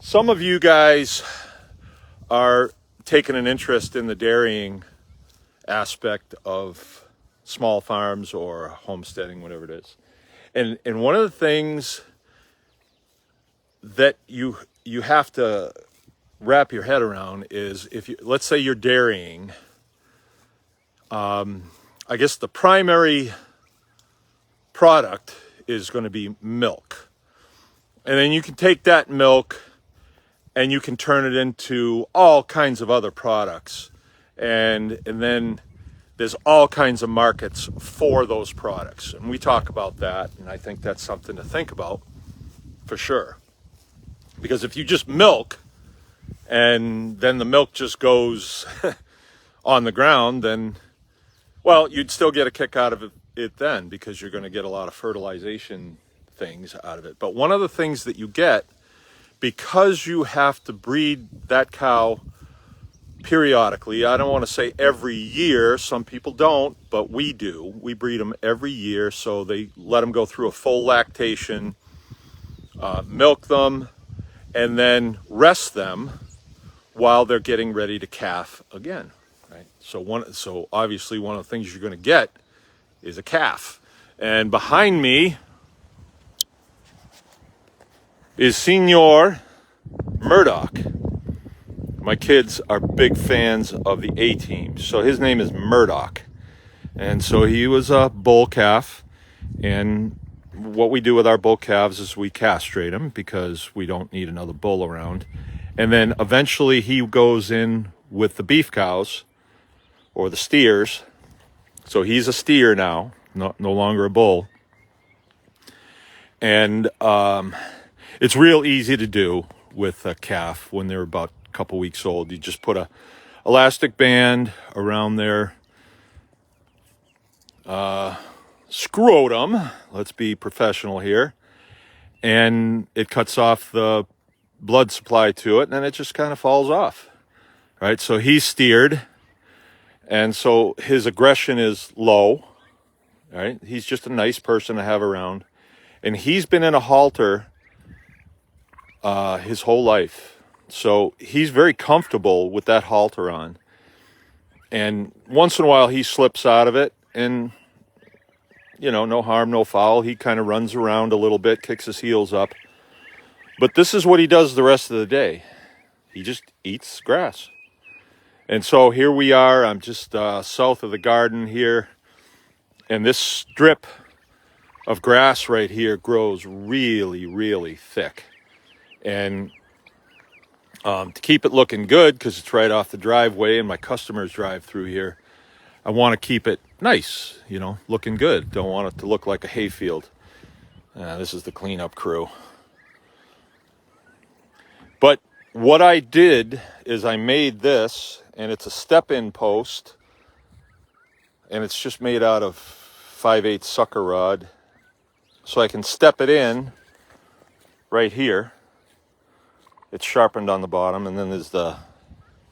Some of you guys are taking an interest in the dairying aspect of small farms or homesteading, whatever it is. And one of the things that you have to wrap your head around is, if you, let's say you're dairying, I guess the primary product is going to be milk. And then you can take that milk and you can turn it into all kinds of other products. And then there's all kinds of markets for those products. And we talk about that, and I think that's something to think about for sure. Because if you just milk and then the milk just goes on the ground, then, well, you'd still get a kick out of it then, because you're going to get a lot of fertilization things out of it. But one of the things that you get, because you have to breed that cow periodically, I don't want to say every year, some people don't, but we do. We breed them every year, so they let them go through a full lactation, milk them, and then rest them while they're getting ready to calf again, right? So obviously one of the things you're going to get is a calf. And behind me is Senor Murdoch. My kids are big fans of the A-Team, so his name is Murdoch. And so he was a bull calf, and what we do with our bull calves is we castrate them because we don't need another bull around. And then eventually he goes in with the beef cows or the steers. So he's a steer now, no longer a bull. And it's real easy to do with a calf when they're about a couple weeks old. You just put a elastic band around their scrotum, let's be professional here, and it cuts off the blood supply to it, and then it just kind of falls off, right? So he's steered, and so his aggression is low, right? He's just a nice person to have around, and he's been in a halter his whole life. So he's very comfortable with that halter on. And once in a while he slips out of it, and, you know, no harm, no foul. He kind of runs around a little bit, kicks his heels up. But this is what he does the rest of the day. He just eats grass. And so here we are. I'm just south of the garden here. And this strip of grass right here grows really, really thick. And to keep it looking good, because it's right off the driveway and my customers drive through here, I want to keep it nice, you know, looking good. Don't want it to look like a hayfield. This is the cleanup crew. But what I did is I made this, and it's a step-in post, and it's just made out of 5/8 sucker rod, so I can step it in right here. It's sharpened on the bottom, and then there's the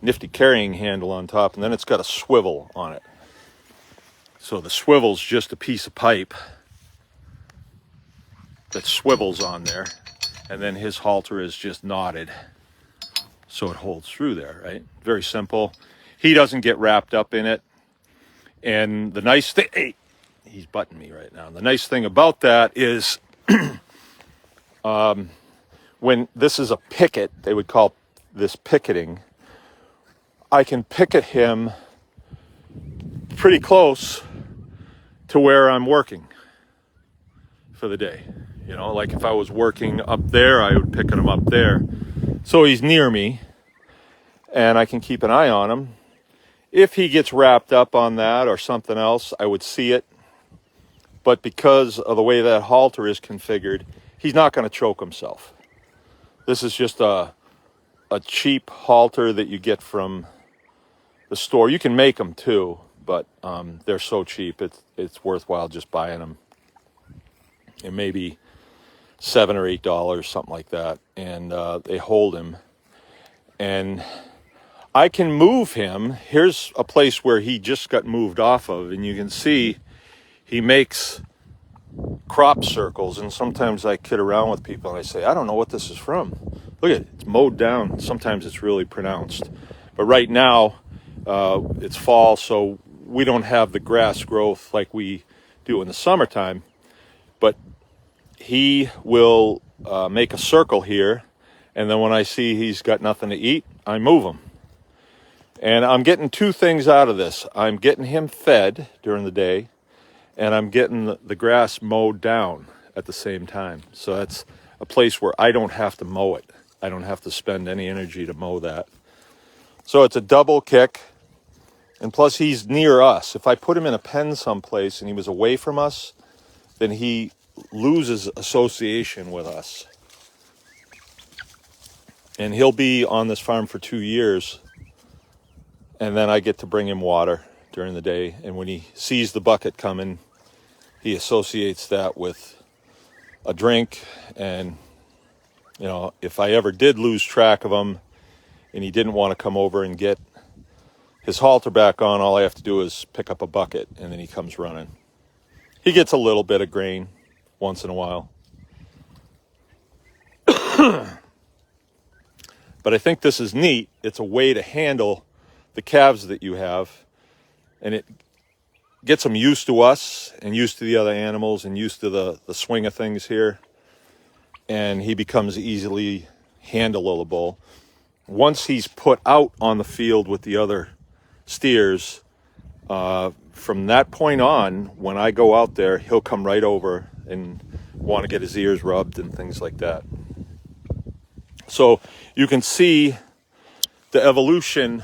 nifty carrying handle on top, and then it's got a swivel on it. So the swivel's just a piece of pipe that swivels on there, and then his halter is just knotted so it holds through there, right? Very simple. He doesn't get wrapped up in it. And the nice thing, hey, he's butting me right now. The nice thing about that is when this is a picket, they would call this picketing, I can picket him pretty close to where I'm working for the day. You know, like if I was working up there, I would picket him up there. So he's near me, and I can keep an eye on him. If he gets wrapped up on that or something else, I would see it. But because of the way that halter is configured, he's not going to choke himself. This is just a cheap halter that you get from the store. You can make them too, but they're so cheap, it's worthwhile just buying them. It may be $7 or $8, something like that, and they hold him. And I can move him. Here's a place where he just got moved off of, and you can see he makes crop circles, and sometimes I kid around with people and I say, I don't know what this is from. Look at it, it's mowed down. Sometimes it's really pronounced. But right now, it's fall, so we don't have the grass growth like we do in the summertime. But he will make a circle here, and then when I see he's got nothing to eat, I move him. And I'm getting two things out of this. I'm getting him fed during the day, and I'm getting the grass mowed down at the same time. So that's a place where I don't have to mow it. I don't have to spend any energy to mow that. So it's a double kick. And plus he's near us. If I put him in a pen someplace and he was away from us, then he loses association with us. And he'll be on this farm for 2 years. And then I get to bring him water during the day. And when he sees the bucket coming, he associates that with a drink. And, you know, if I ever did lose track of him and he didn't want to come over and get his halter back on, all I have to do is pick up a bucket and then he comes running. He gets a little bit of grain once in a while. But I think this is neat. It's a way to handle the calves that you have, and it gets them used to us and used to the other animals and used to the swing of things here, and he becomes easily handleable. Once he's put out on the field with the other steers, from that point on, when I go out there, he'll come right over and want to get his ears rubbed and things like that. So you can see the evolution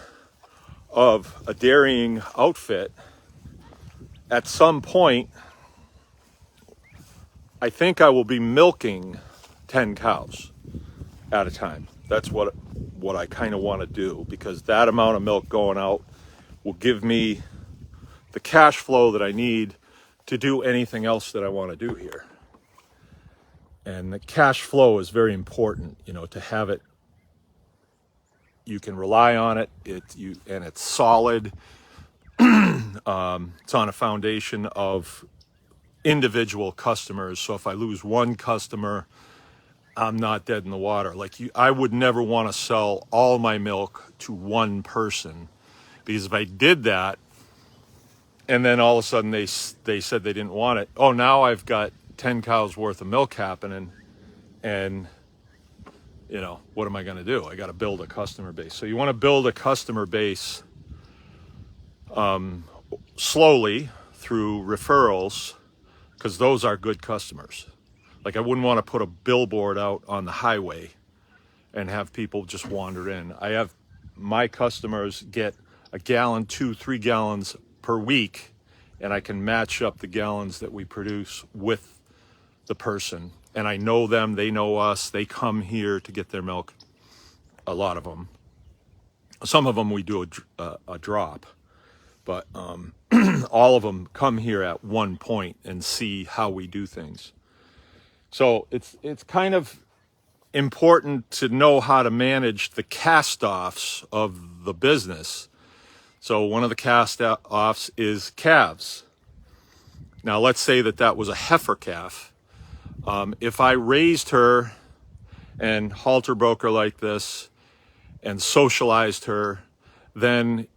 of a dairying outfit. At some point, I think I will be milking 10 cows at a time. That's what I kind of want to do, because that amount of milk going out will give me the cash flow that I need to do anything else that I want to do here. And the cash flow is very important, you know, to have it. You can rely on it. And it's solid. It's on a foundation of individual customers. So if I lose one customer, I'm not dead in the water. Like I would never want to sell all my milk to one person, because if I did that, and then all of a sudden they said they didn't want it. Oh, now I've got 10 cows worth of milk happening, and you know, what am I going to do? I got to build a customer base. So you want to build a customer base slowly through referrals, because those are good customers. Like I wouldn't want to put a billboard out on the highway and have people just wander in. I have my customers get a gallon, 2-3 gallons per week, and I can match up the gallons that we produce with the person. And I know them, they know us, they come here to get their milk, a lot of them. Some of them we do a drop, but all of them come here at one point and see how we do things. So it's kind of important to know how to manage the cast-offs of the business. So one of the cast-offs is calves. Now let's say that was a heifer calf. If I raised her and halter broke her like this and socialized her, then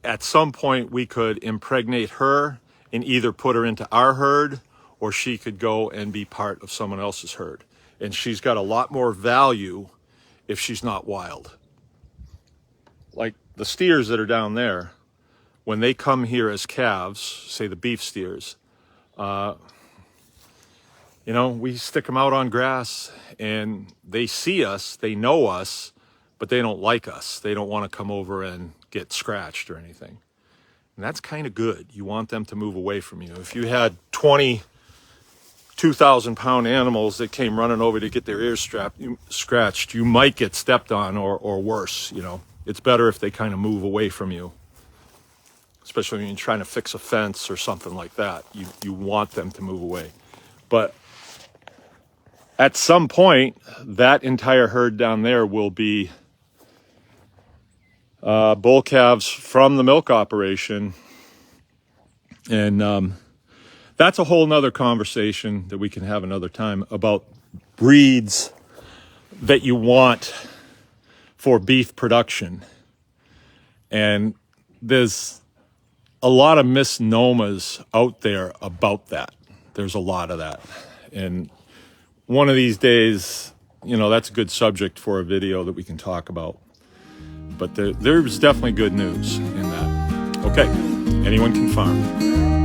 at some point we could impregnate her and either put her into our herd, or she could go and be part of someone else's herd. And she's got a lot more value if she's not wild. Like the steers that are down there, when they come here as calves, say the beef steers, you know, we stick them out on grass and they see us, they know us, but they don't like us. They don't want to come over and get scratched or anything. And that's kind of good. You want them to move away from you. If you had 20 2,000-pound animals that came running over to get their ears scratched, you might get stepped on or worse, you know. It's better if they kind of move away from you, especially when you're trying to fix a fence or something like that. You want them to move away. But at some point, that entire herd down there will be bull calves from the milk operation. And that's a whole nother conversation that we can have another time about breeds that you want for beef production. And there's a lot of misnomers out there about that. There's a lot of that. And one of these days, you know, that's a good subject for a video that we can talk about. But there's definitely good news in that. Okay, anyone can farm.